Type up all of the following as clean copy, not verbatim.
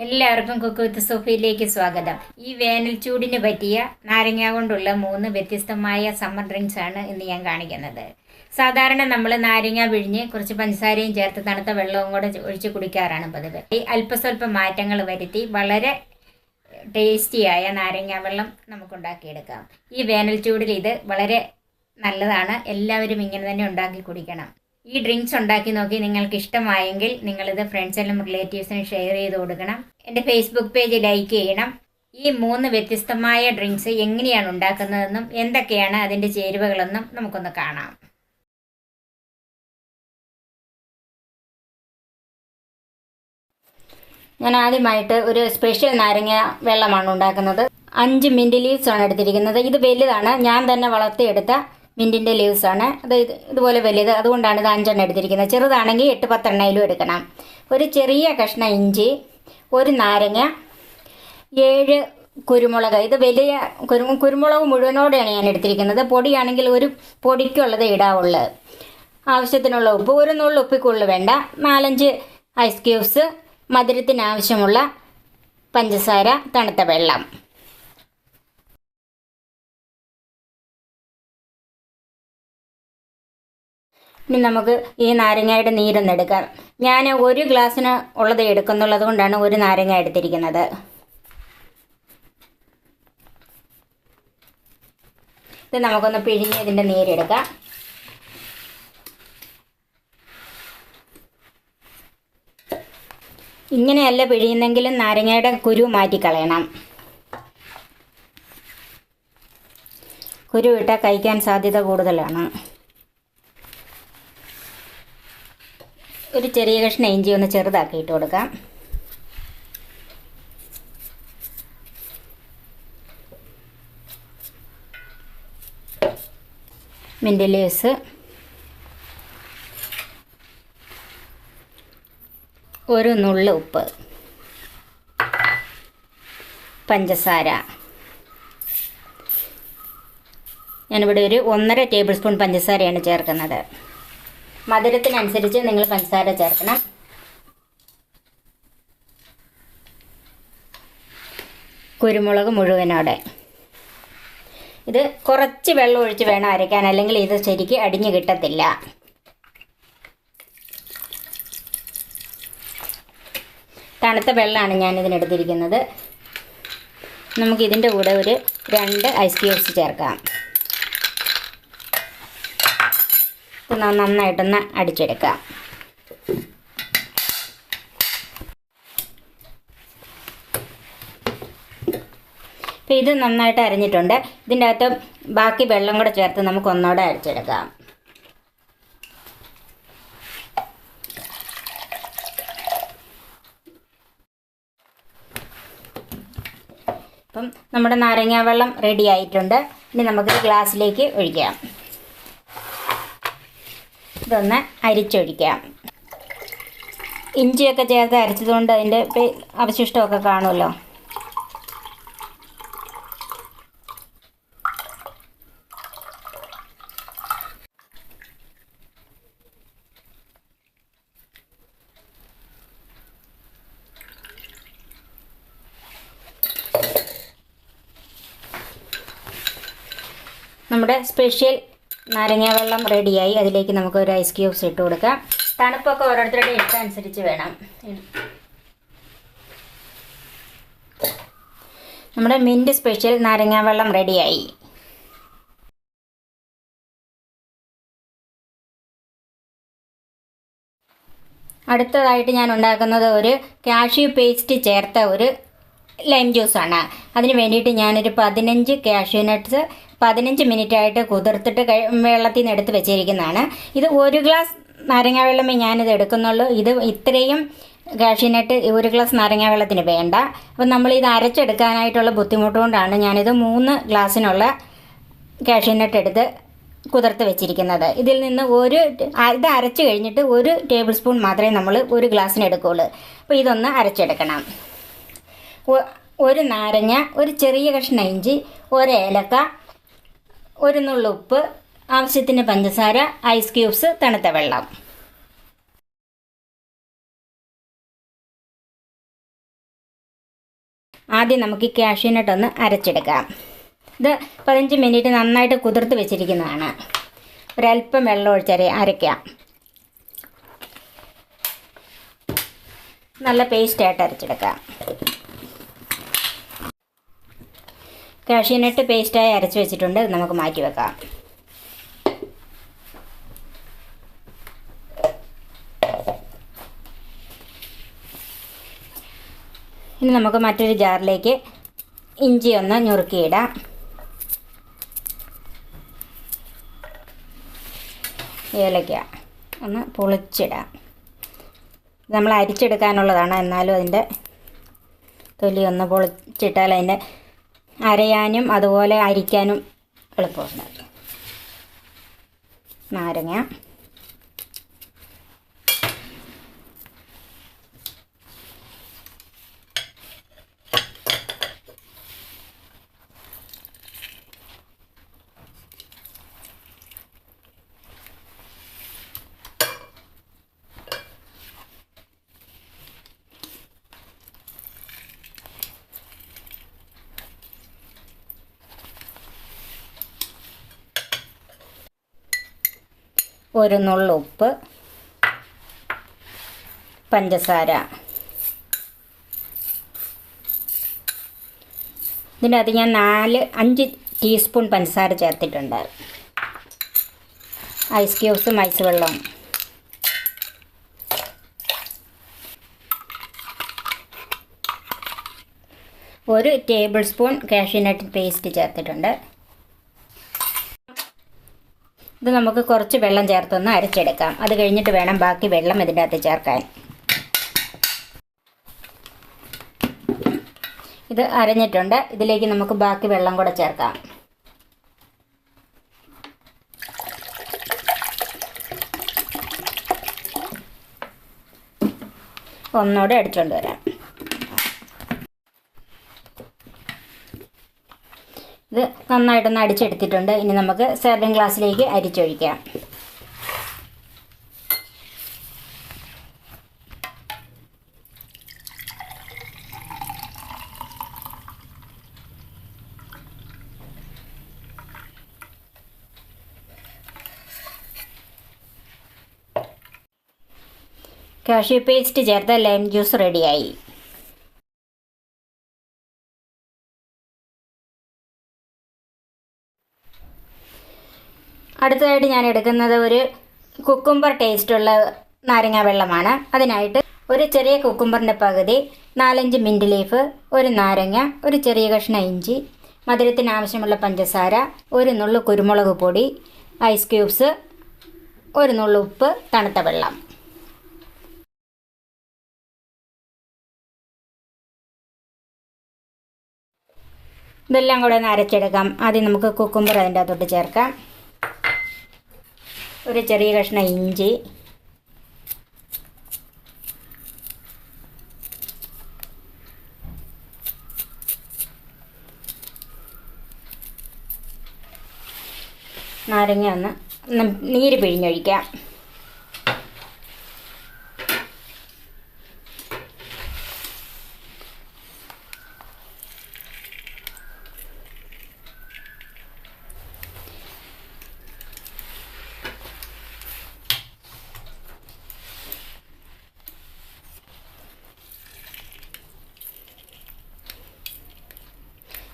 എല്ലാവർക്കും cook with സോഫിയിലേക്ക് സ്വാഗതം. ഈ വേനൽ ചൂടിന് പറ്റിയ നാരങ്ങ കൊണ്ടുള്ള 3 വ്യത്യസ്തമായ സമ്മർ ഡ്രിങ്ക്സ് ആണ് ഇന്ന് ഞാൻ കാണിക്കുന്നത്. സാധാരണ നമ്മൾ നാരങ്ങ പിഴിഞ്ഞ് കുറച്ച് പഞ്ചസാരയും ചേർത്ത് തണുത്ത വെള്ളവും കൂടെ ഒഴിച്ച് കുടിക്കാറാണ് പതിവ്. ഈ അല്പസ്വല്പം മാറ്റങ്ങൾ വരുത്തി വളരെ ടേസ്റ്റിയായ നാരങ്ങ വെള്ളം നമുക്കുണ്ടാക്കിയെടുക്കാം. ഈ വേനൽ ചൂടിൽ ഇത് വളരെ നല്ലതാണ്. എല്ലാവരും ഇങ്ങനെ തന്നെ ഉണ്ടാക്കി കുടിക്കണം. ഈ ഡ്രിങ്ക്സ് ഉണ്ടാക്കി നോക്കി നിങ്ങൾക്ക് ഇഷ്ടമായെങ്കിൽ നിങ്ങളിത് ഫ്രണ്ട്സിനും റിലേറ്റീവ്സിനും ഷെയർ ചെയ്ത് കൊടുക്കണം. എൻ്റെ ഫേസ്ബുക്ക് പേജ് ലൈക്ക് ചെയ്യണം. ഈ 3 വ്യത്യസ്തമായ ഡ്രിങ്ക്സ് എങ്ങനെയാണ് ഉണ്ടാക്കുന്നതെന്നും എന്തൊക്കെയാണ് അതിൻ്റെ ചേരുവകളെന്നും നമുക്കൊന്ന് കാണാം. ഞാൻ ആദ്യമായിട്ട് ഒരു സ്പെഷ്യൽ നാരങ്ങ വെള്ളമാണ് ഉണ്ടാക്കുന്നത്. 5 മിൻറ്റ് ലീവ്സ് ആണ് എടുത്തിരിക്കുന്നത്. ഇത് വലുതാണ്, ഞാൻ തന്നെ വളർത്തിയെടുത്ത മിൻറ്റിൻ്റെ ലീവ്സ് ആണ്. അത് ഇതുപോലെ വലുത്, അതുകൊണ്ടാണ് ഇത് 5 എണ്ണം എടുത്തിരിക്കുന്നത്. ചെറുതാണെങ്കിൽ 8-10 എണ്ണയിലും എടുക്കണം. ഒരു ചെറിയ കഷ്ണം ഇഞ്ചി, ഒരു നാരങ്ങ, 7 കുരുമുളക്. ഇത് വലിയ കുരുമുളക് മുഴുവനോടെയാണ് ഞാൻ എടുത്തിരിക്കുന്നത്. പൊടിയാണെങ്കിൽ ഒരു പൊടിക്കുള്ളത് ഇടാവുള്ളൂ. ആവശ്യത്തിനുള്ള ഉപ്പ്, ഒരു നുള്ളു ഉപ്പിക്കുള്ളു വേണ്ട. 4-5 ഐസ് ക്യൂബ്സ്, മധുരത്തിന് ആവശ്യമുള്ള പഞ്ചസാര, തണുത്ത വെള്ളം. ഇനി നമുക്ക് ഈ നാരങ്ങയുടെ നീരൊന്ന് എടുക്കാം. ഞാൻ 1 ഗ്ലാസ്സിന് ഉള്ളത് എടുക്കുന്നുള്ളൂ, അതുകൊണ്ടാണ് 1 നാരങ്ങ എടുത്തിരിക്കുന്നത്. ഇത് നമുക്കൊന്ന് പിഴിഞ്ഞ് ഇതിൻ്റെ നീരെടുക്കാം. ഇങ്ങനെയല്ല പിഴിയുന്നെങ്കിലും നാരങ്ങയുടെ കുരു മാറ്റിക്കളയണം. കുരു ഇട്ടാൽ കഴിക്കാൻ സാധ്യത കൂടുതലാണ്. ഒരു ചെറിയ കഷ്ണം ഇഞ്ചി ഒന്ന് ചെറുതാക്കി ഇട്ട് കൊടുക്കാം. മിൻറ്റ് ലീവ്സ്, ഒരു നുള്ളു ഉപ്പ്, പഞ്ചസാര. ഞാനിവിടെ ഒരു 1.5 ടേബിൾ സ്പൂൺ പഞ്ചസാരയാണ് ചേർക്കുന്നത്. മധുരത്തിനനുസരിച്ച് നിങ്ങൾ പഞ്ചസാര ചേർക്കണം. കുരുമുളക് മുഴുവനോടെ. ഇത് കുറച്ച് വെള്ളം ഒഴിച്ച് വേണം അരയ്ക്കാൻ, അല്ലെങ്കിൽ ഇത് ശരിക്ക് അടിഞ്ഞു കിട്ടത്തില്ല. തണുത്ത വെള്ളമാണ് ഞാൻ ഇതിനെടുത്തിരിക്കുന്നത്. നമുക്കിതിൻ്റെ കൂടെ ഒരു 2 ഐസ് ക്യൂബ്സ് ചേർക്കാം. നന്നായിട്ടൊന്ന് അടിച്ചെടുക്കാം. അപ്പോൾ ഇത് നന്നായിട്ട് അരഞ്ഞിട്ടുണ്ട്. ഇതിൻ്റെ അകത്ത് ബാക്കി വെള്ളം കൂടെ ചേർത്ത് നമുക്ക് ഒന്നുകൂടെ അരച്ചെടുക്കാം. അപ്പം നമ്മുടെ നാരങ്ങ വെള്ളം റെഡി ആയിട്ടുണ്ട്. ഇനി നമുക്കിത് ഗ്ലാസ്സിലേക്ക് ഒഴിക്കാം. ഇതൊന്ന് അരിച്ചൊഴിക്കാം. ഇഞ്ചിയൊക്കെ ചേർത്ത് അരച്ചതുകൊണ്ട് അതിൻ്റെ അവശിഷ്ടമൊക്കെ കാണുമല്ലോ. നമ്മുടെ സ്പെഷ്യൽ നാരങ്ങ വെള്ളം റെഡിയായി. അതിലേക്ക് നമുക്ക് ഒരു ഐസ് ക്യൂബ്സ് ഇട്ട് കൊടുക്കാം. തണുപ്പൊക്കെ ഓരോരുത്തരുടെ ഇഷ്ടമനുസരിച്ച് വേണം. നമ്മുടെ മിൻറ്റ് സ്പെഷ്യൽ നാരങ്ങ വെള്ളം റെഡിയായി. അടുത്തതായിട്ട് ഞാൻ ഉണ്ടാക്കുന്നത് ഒരു കാഷ്യൂ പേസ്റ്റ് ചേർത്ത ഒരു ലൈം ജ്യൂസാണ്. അതിന് വേണ്ടിയിട്ട് ഞാനൊരു 15 കാഷ്യൂ നട്ട്സ് 15 മിനിറ്റായിട്ട് കുതിർത്തിട്ട് വെള്ളത്തിൽ നിന്ന് എടുത്ത് വെച്ചിരിക്കുന്നതാണ്. ഇത് 1 ഗ്ലാസ് നാരങ്ങ വെള്ളമേ ഞാനിത് എടുക്കുന്നുള്ളൂ. ഇത് ഇത്രയും കാഷ്യൂ നട്ട് 1 ഗ്ലാസ് നാരങ്ങ വെള്ളത്തിന് വേണ്ട. അപ്പം നമ്മളിത് അരച്ചെടുക്കാനായിട്ടുള്ള ബുദ്ധിമുട്ടുകൊണ്ടാണ് ഞാനിത് 3 ഗ്ലാസ്സിനുള്ള കാഷ്യൂ നട്ട് എടുത്ത് കുതിർത്ത് വെച്ചിരിക്കുന്നത്. ഇതിൽ നിന്ന് ഇത് അരച്ച് കഴിഞ്ഞിട്ട് 1 ടേബിൾ സ്പൂൺ മാത്രമേ നമ്മൾ 1 ഗ്ലാസ്സിന് എടുക്കുകയുള്ളൂ. അപ്പോൾ ഇതൊന്ന് അരച്ചെടുക്കണം. 1 നാരങ്ങ, ഒരു ചെറിയ കഷ്ണം ഇഞ്ചി, 1 ഏലക്ക, 1 നുള്ളു ഉപ്പ്, ആവശ്യത്തിന് പഞ്ചസാര, ഐസ് ക്യൂബ്സ്, തണുത്ത വെള്ളം. ആദ്യം നമുക്ക് ഈ കാഷ്യൂനട്ട് ഒന്ന് അരച്ചെടുക്കാം. ഇത് 15 മിനിറ്റ് നന്നായിട്ട് കുതിർത്ത് വെച്ചിരിക്കുന്നതാണ്. ഒരല്പം വെള്ളം ഒഴിച്ച് അരയ്ക്കാം. നല്ല പേസ്റ്റായിട്ട് അരച്ചെടുക്കാം. കാഷ്യൂനട്ട് പേസ്റ്റായി അരച്ച് വെച്ചിട്ടുണ്ട്. ഇത് നമുക്ക് മാറ്റി വെക്കാം. ഇനി നമുക്ക് മറ്റൊരു ജാറിലേക്ക് ഇഞ്ചി ഒന്ന് ഞുറുക്കിയിടാം. ഏലക്ക ഒന്ന് പൊളിച്ചിടാം. നമ്മൾ അരിച്ചെടുക്കാനുള്ളതാണ്, എന്നാലും അതിൻ്റെ തൊലി ഒന്ന് പൊളിച്ചിട്ടാൽ അതിൻ്റെ അരയാനും അതുപോലെ അരിക്കാനും എളുപ്പമുണ്ട്. നാരങ്ങ, ഒരു നുള്ളു ഉപ്പ്, പഞ്ചസാര. ഇതിനകത്ത് ഞാൻ 5 ടീസ്പൂൺ പഞ്ചസാര ചേർത്തിട്ടുണ്ട്. ഐസ് ക്യൂബ്സും ഐസ് വെള്ളവും. ഒരു ടേബിൾ സ്പൂൺ കാഷ്യൂനട്ട് പേസ്റ്റ് ചേർത്തിട്ടുണ്ട്. ഇത് നമുക്ക് കുറച്ച് വെള്ളം ചേർത്തൊന്ന് അരച്ചെടുക്കാം. അത് കഴിഞ്ഞിട്ട് വേണം ബാക്കി വെള്ളം ഇതിൻ്റെ അകത്ത് ചേർക്കാൻ. ഇത് അരഞ്ഞിട്ടുണ്ട്. ഇതിലേക്ക് നമുക്ക് ബാക്കി വെള്ളം കൂടെ ചേർക്കാം. ഒന്നുകൂടെ അടിച്ചുകൊണ്ട് വരാം. ഇത് നന്നായിട്ടൊന്ന് അടിച്ചെടുത്തിട്ടുണ്ട്. ഇനി നമുക്ക് സെർവിങ് ഗ്ലാസ്സിലേക്ക് അരിച്ചൊഴിക്കാം. കാഷ്യൂ പേസ്റ്റ് ചേർത്ത ലൈം ജ്യൂസ് റെഡിയായി. അടുത്തതായിട്ട് ഞാൻ എടുക്കുന്നത് ഒരു കുക്കുംബർ ടേസ്റ്റുള്ള നാരങ്ങ വെള്ളമാണ്. അതിനായിട്ട് ഒരു ചെറിയ കുക്കുംബറിൻ്റെ പകുതി, 4-5 മിൻറ്റ് ലീഫ്, ഒരു നാരങ്ങ, ഒരു ചെറിയ കഷ്ണം ഇഞ്ചി, മധുരത്തിന് ആവശ്യമുള്ള പഞ്ചസാര, ഒരു നുള്ളു കുരുമുളക് പൊടി, ഐസ് ക്യൂബ്സ്, ഒരു നുള്ളു ഉപ്പ്, തണുത്ത വെള്ളം. ഇതെല്ലാം കൂടെ ഒന്ന് അരച്ചെടുക്കാം. ആദ്യം നമുക്ക് കുക്കുംബർ അതിൻ്റെ അകത്തോട്ട് ചേർക്കാം. ഒരു ചെറിയ കഷ്ണം ഇഞ്ചി, നാരങ്ങ ഒന്ന് നീര് പിഴിഞ്ഞൊഴിക്കാം.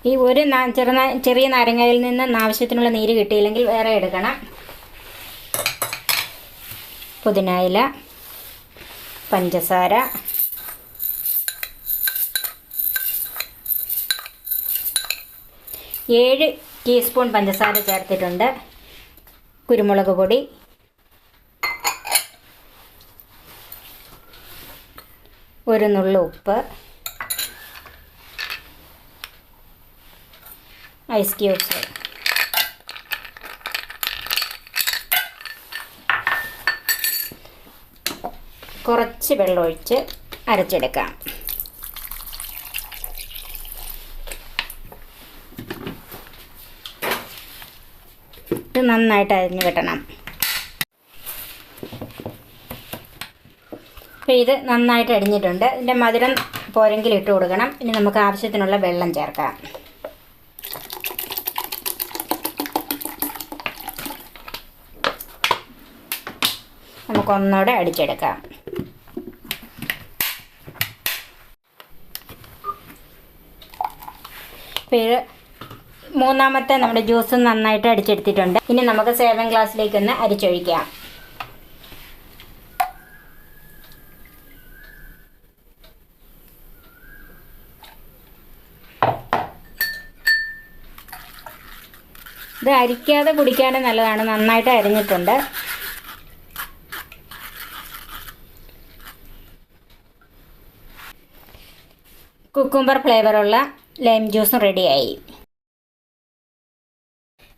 ഈ ഒരു ചെറിയ നാരങ്ങയിൽ നിന്ന് ആവശ്യത്തിനുള്ള നീര് കിട്ടിയില്ലെങ്കിൽ വേറെ എടുക്കണം. പുതിനയില, പഞ്ചസാര, ഏഴ് ടീസ്പൂൺ പഞ്ചസാര ചേർത്തിട്ടുണ്ട്. കുരുമുളക് പൊടി, ഒരു നുള്ളു ഉപ്പ്, ഐസ് ക്യൂബ്സ്, കുറച്ച് വെള്ളമൊഴിച്ച് അരച്ചെടുക്കാം. ഇത് നന്നായിട്ട് അരിഞ്ഞ് കിട്ടണം. അപ്പോൾ ഇത് നന്നായിട്ട് അരിഞ്ഞിട്ടുണ്ട്. ഇതിൻ്റെ മധുരം പോരെങ്കിൽ ഇട്ട് കൊടുക്കണം. ഇനി നമുക്ക് ആവശ്യത്തിനുള്ള വെള്ളം ചേർക്കാം. നമുക്കൊന്നൂടെ അടിച്ചെടുക്കാം. ഇപ്പോൾ മൂന്നാമത്തെ നമ്മുടെ ജ്യൂസ് നന്നായിട്ട് അടിച്ചെടുത്തിട്ടുണ്ട്. ഇനി നമുക്ക് സേവൻ ഗ്ലാസ്സിലേക്കൊന്ന് അരിച്ചൊഴിക്കാം. ഇത് അരിക്കാതെ കുടിക്കാനും നല്ലതാണ്. നന്നായിട്ട് അരിഞ്ഞിട്ടുണ്ട്. കുക്കുംബർ ഫ്ലേവറുള്ള ലൈം ജ്യൂസും റെഡിയായി.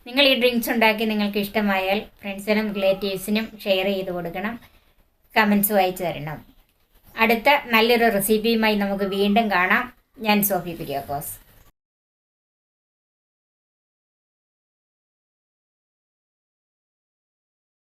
നിങ്ങൾ ഈ ഡ്രിങ്ക്സ് ഉണ്ടാക്കി നിങ്ങൾക്ക് ഇഷ്ടമായാൽ ഫ്രണ്ട്സിനും റിലേറ്റീവ്സിനും ഷെയർ ചെയ്ത് കൊടുക്കണം. കമൻസ് വായിച്ചു തരണം. അടുത്ത നല്ലൊരു റെസിപ്പിയുമായി നമുക്ക് വീണ്ടും കാണാം. ഞാൻ സോഫി കുര്യാക്കോസ്.